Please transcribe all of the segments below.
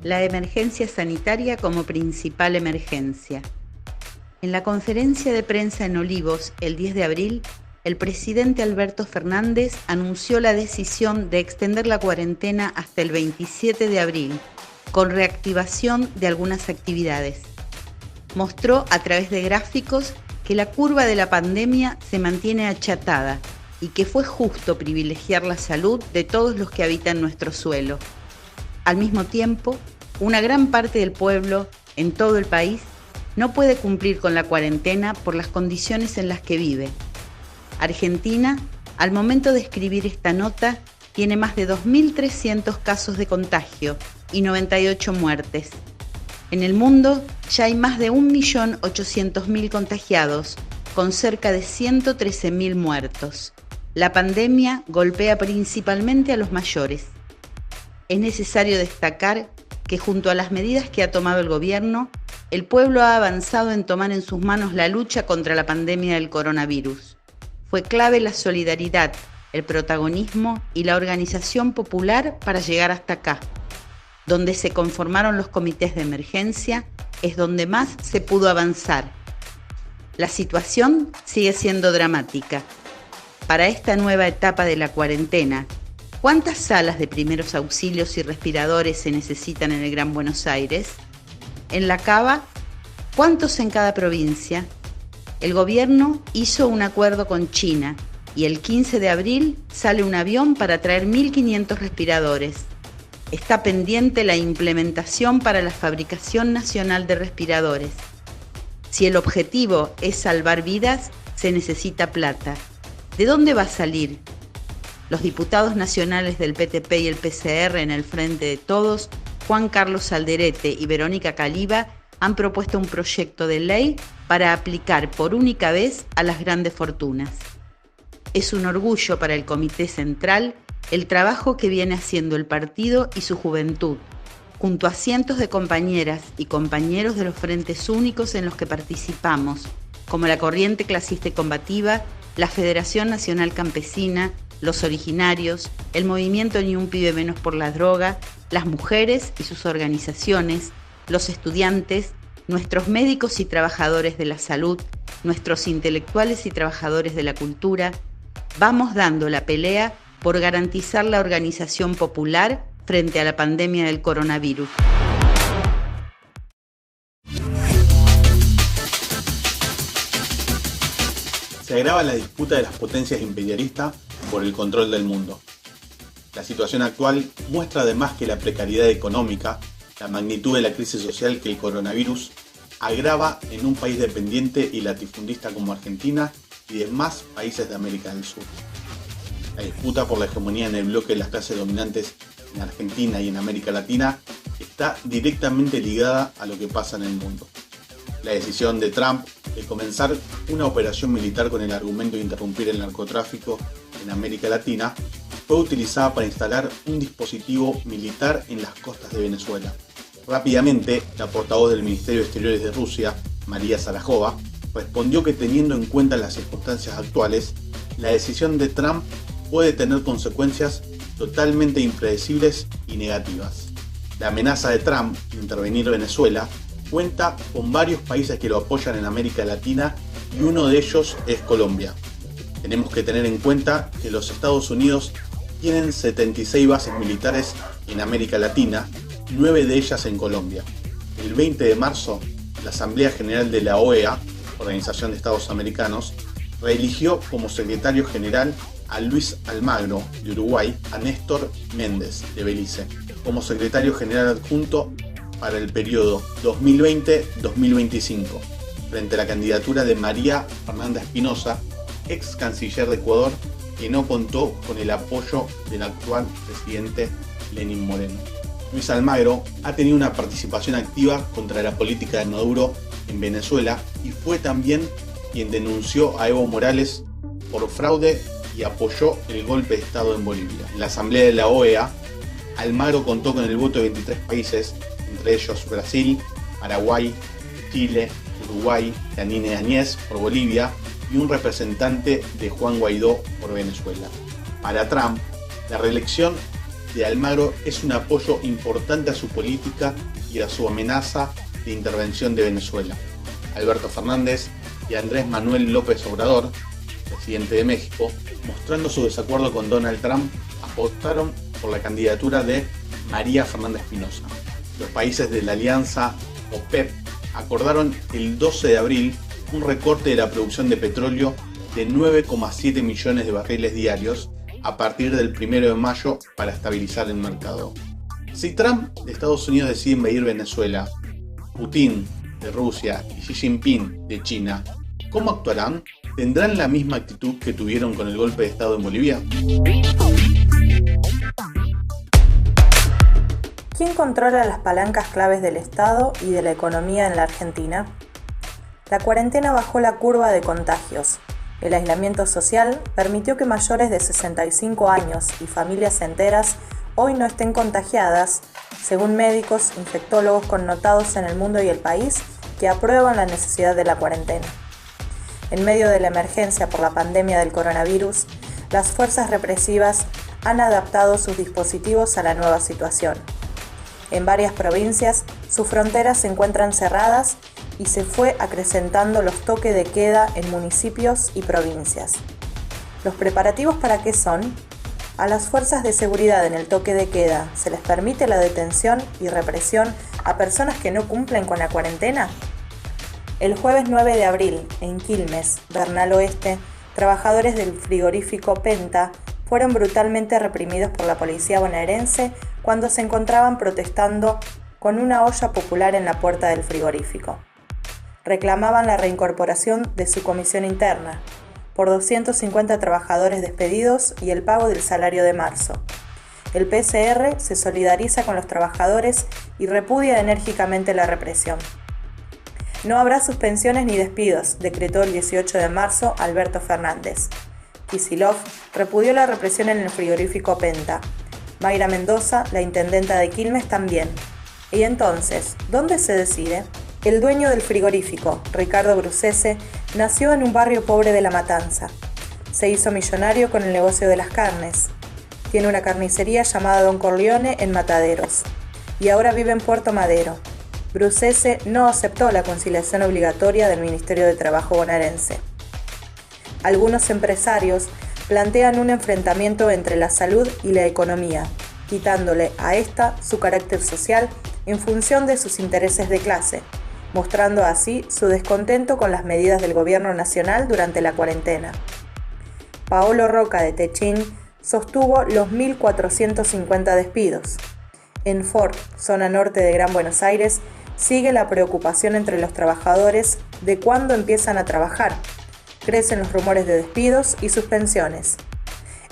La emergencia sanitaria como principal emergencia. En la conferencia de prensa en Olivos, el 10 de abril, el presidente Alberto Fernández anunció la decisión de extender la cuarentena hasta el 27 de abril, con reactivación de algunas actividades. Mostró a través de gráficos que la curva de la pandemia se mantiene achatada y que fue justo privilegiar la salud de todos los que habitan nuestro suelo. Al mismo tiempo, una gran parte del pueblo, en todo el país, no puede cumplir con la cuarentena por las condiciones en las que vive. Argentina, al momento de escribir esta nota, tiene más de 2.300 casos de contagio y 98 muertes. En el mundo ya hay más de 1.800.000 contagiados, con cerca de 113.000 muertos. La pandemia golpea principalmente a los mayores. Es necesario destacar que junto a las medidas que ha tomado el gobierno, el pueblo ha avanzado en tomar en sus manos la lucha contra la pandemia del coronavirus. Fue clave la solidaridad, el protagonismo y la organización popular para llegar hasta acá. Donde se conformaron los comités de emergencia es donde más se pudo avanzar. La situación sigue siendo dramática. Para esta nueva etapa de la cuarentena, ¿cuántas salas de primeros auxilios y respiradores se necesitan en el Gran Buenos Aires? En la Cava, ¿cuántos en cada provincia? El gobierno hizo un acuerdo con China y el 15 de abril sale un avión para traer 1.500 respiradores. Está pendiente la implementación para la fabricación nacional de respiradores. Si el objetivo es salvar vidas, se necesita plata. ¿De dónde va a salir? Los diputados nacionales del PTP y el PCR en el Frente de Todos, Juan Carlos Alderete y Verónica Caliba, han propuesto un proyecto de ley para aplicar por única vez a las grandes fortunas. Es un orgullo para el Comité Central el trabajo que viene haciendo el partido y su juventud, junto a cientos de compañeras y compañeros de los frentes únicos en los que participamos, como la Corriente Clasista y Combativa, la Federación Nacional Campesina, los originarios, el movimiento Ni un pibe menos por la droga, las mujeres y sus organizaciones, los estudiantes, nuestros médicos y trabajadores de la salud, nuestros intelectuales y trabajadores de la cultura. Vamos dando la pelea por garantizar la organización popular frente a la pandemia del coronavirus. Se agrava la disputa de las potencias imperialistas por el control del mundo. La situación actual muestra además que la precariedad económica, la magnitud de la crisis social que el coronavirus agrava en un país dependiente y latifundista como Argentina y demás países de América del Sur. La disputa por la hegemonía en el bloque de las clases dominantes en Argentina y en América Latina está directamente ligada a lo que pasa en el mundo. La decisión de Trump de comenzar una operación militar con el argumento de interrumpir el narcotráfico en América Latina fue utilizada para instalar un dispositivo militar en las costas de Venezuela. Rápidamente, la portavoz del Ministerio de Exteriores de Rusia, María Zaharova, respondió que teniendo en cuenta las circunstancias actuales, la decisión de Trump puede tener consecuencias totalmente impredecibles y negativas. La amenaza de Trump de intervenir Venezuela cuenta con varios países que lo apoyan en América Latina y uno de ellos es Colombia. Tenemos que tener en cuenta que los Estados Unidos tienen 76 bases militares en América Latina, 9 de ellas en Colombia. El 20 de marzo, la Asamblea General de la OEA, Organización de Estados Americanos, reeligió como secretario general a Luis Almagro, de Uruguay, a Néstor Méndez, de Belice, como secretario general adjunto para el periodo 2020-2025, frente a la candidatura de María Fernanda Espinosa, ex canciller de Ecuador, que no contó con el apoyo del actual presidente Lenín Moreno. Luis Almagro ha tenido una participación activa contra la política de Maduro en Venezuela y fue también quien denunció a Evo Morales por fraude y apoyó el golpe de Estado en Bolivia. En la Asamblea de la OEA, Almagro contó con el voto de 23 países, entre ellos Brasil, Paraguay, Chile, Uruguay, Yanine Áñez por Bolivia y un representante de Juan Guaidó por Venezuela. Para Trump, la reelección de Almagro es un apoyo importante a su política y a su amenaza de intervención de Venezuela. Alberto Fernández y Andrés Manuel López Obrador, presidente de México, mostrando su desacuerdo con Donald Trump, apostaron por la candidatura de María Fernández Espinosa. Los países de la alianza OPEP acordaron el 12 de abril un recorte de la producción de petróleo de 9,7 millones de barriles diarios a partir del 1 de mayo para estabilizar el mercado. Si Trump de Estados Unidos decide invadir Venezuela, Putin de Rusia y Xi Jinping de China, ¿cómo actuarán? ¿Tendrán la misma actitud que tuvieron con el golpe de Estado en Bolivia? ¿Quién controla las palancas claves del Estado y de la economía en la Argentina? La cuarentena bajó la curva de contagios. El aislamiento social permitió que mayores de 65 años y familias enteras hoy no estén contagiadas, según médicos, infectólogos connotados en el mundo y el país que aprueban la necesidad de la cuarentena. En medio de la emergencia por la pandemia del coronavirus, las fuerzas represivas han adaptado sus dispositivos a la nueva situación. En varias provincias, sus fronteras se encuentran cerradas y se fue acrecentando los toques de queda en municipios y provincias. ¿Los preparativos para qué son? A las fuerzas de seguridad en el toque de queda se les permite la detención y represión a personas que no cumplen con la cuarentena. El jueves 9 de abril, en Quilmes, Bernal Oeste, trabajadores del frigorífico Penta fueron brutalmente reprimidos por la policía bonaerense cuando se encontraban protestando con una olla popular en la puerta del frigorífico. Reclamaban la reincorporación de su comisión interna por 250 trabajadores despedidos y el pago del salario de marzo. El PCR se solidariza con los trabajadores y repudia enérgicamente la represión. No habrá suspensiones ni despidos, decretó el 18 de marzo Alberto Fernández. Kicillof repudió la represión en el frigorífico Penta. Mayra Mendoza, la intendenta de Quilmes, también. Y entonces, ¿dónde se decide? El dueño del frigorífico, Ricardo Brucese, nació en un barrio pobre de La Matanza. Se hizo millonario con el negocio de las carnes. Tiene una carnicería llamada Don Corleone en Mataderos. Y ahora vive en Puerto Madero. Brucese no aceptó la conciliación obligatoria del Ministerio de Trabajo bonaerense. Algunos empresarios plantean un enfrentamiento entre la salud y la economía, quitándole a esta su carácter social en función de sus intereses de clase, mostrando así su descontento con las medidas del gobierno nacional durante la cuarentena. Paolo Roca de Techín sostuvo los 1.450 despidos. En Ford, zona norte de Gran Buenos Aires, sigue la preocupación entre los trabajadores de cuándo empiezan a trabajar. Crecen los rumores de despidos y suspensiones.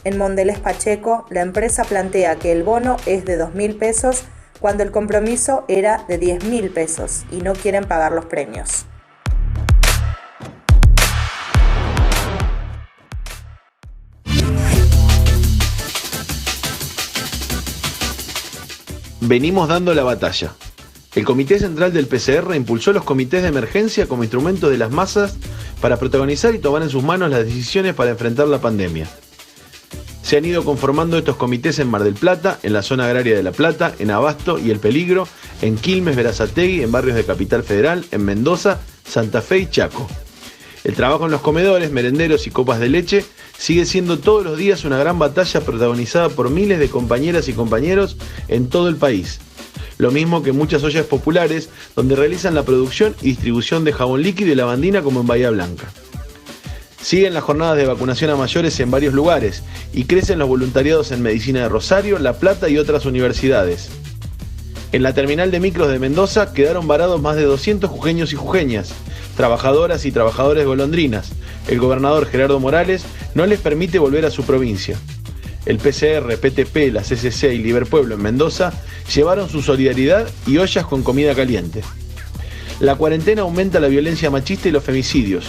En Mondelez Pacheco, la empresa plantea que el bono es de 2.000 pesos cuando el compromiso era de 10.000 pesos y no quieren pagar los premios. Venimos dando la batalla. El Comité Central del PCR impulsó los comités de emergencia como instrumento de las masas para protagonizar y tomar en sus manos las decisiones para enfrentar la pandemia. Se han ido conformando estos comités en Mar del Plata, en la zona agraria de La Plata, en Abasto y El Peligro, en Quilmes, Berazategui, en barrios de Capital Federal, en Mendoza, Santa Fe y Chaco. El trabajo en los comedores, merenderos y copas de leche sigue siendo todos los días una gran batalla protagonizada por miles de compañeras y compañeros en todo el país. Lo mismo que muchas ollas populares donde realizan la producción y distribución de jabón líquido y lavandina como en Bahía Blanca. Siguen las jornadas de vacunación a mayores en varios lugares y crecen los voluntariados en Medicina de Rosario, La Plata y otras universidades. En la terminal de micros de Mendoza quedaron varados más de 200 jujeños y jujeñas, trabajadoras y trabajadores golondrinas. El gobernador Gerardo Morales no les permite volver a su provincia. El PCR, PTP, la CCC y Liberpueblo en Mendoza llevaron su solidaridad y ollas con comida caliente. La cuarentena aumenta la violencia machista y los femicidios.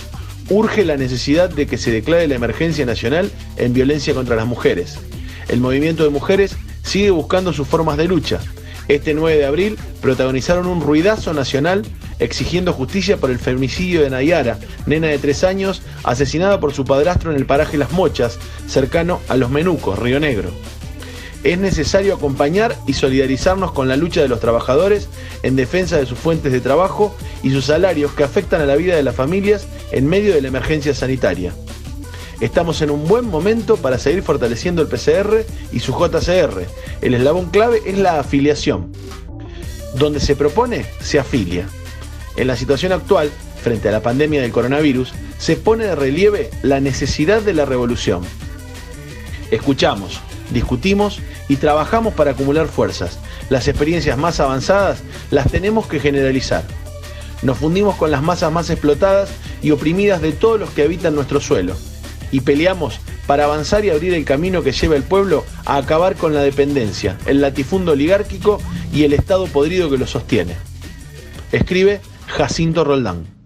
Urge la necesidad de que se declare la emergencia nacional en violencia contra las mujeres. El movimiento de mujeres sigue buscando sus formas de lucha. Este 9 de abril protagonizaron un ruidazo nacional exigiendo justicia por el femicidio de Nayara, nena de 3 años, asesinada por su padrastro en el paraje Las Mochas, cercano a Los Menucos, Río Negro. Es necesario acompañar y solidarizarnos con la lucha de los trabajadores en defensa de sus fuentes de trabajo y sus salarios que afectan a la vida de las familias en medio de la emergencia sanitaria. Estamos en un buen momento para seguir fortaleciendo el PCR y su JCR. El eslabón clave es la afiliación. Donde se propone, se afilia. En la situación actual, frente a la pandemia del coronavirus, se pone de relieve la necesidad de la revolución. Escuchamos, discutimos y trabajamos para acumular fuerzas. Las experiencias más avanzadas las tenemos que generalizar. Nos fundimos con las masas más explotadas y oprimidas de todos los que habitan nuestro suelo. Y peleamos para avanzar y abrir el camino que lleva al pueblo a acabar con la dependencia, el latifundio oligárquico y el Estado podrido que lo sostiene. Escribe Jacinto Roldán.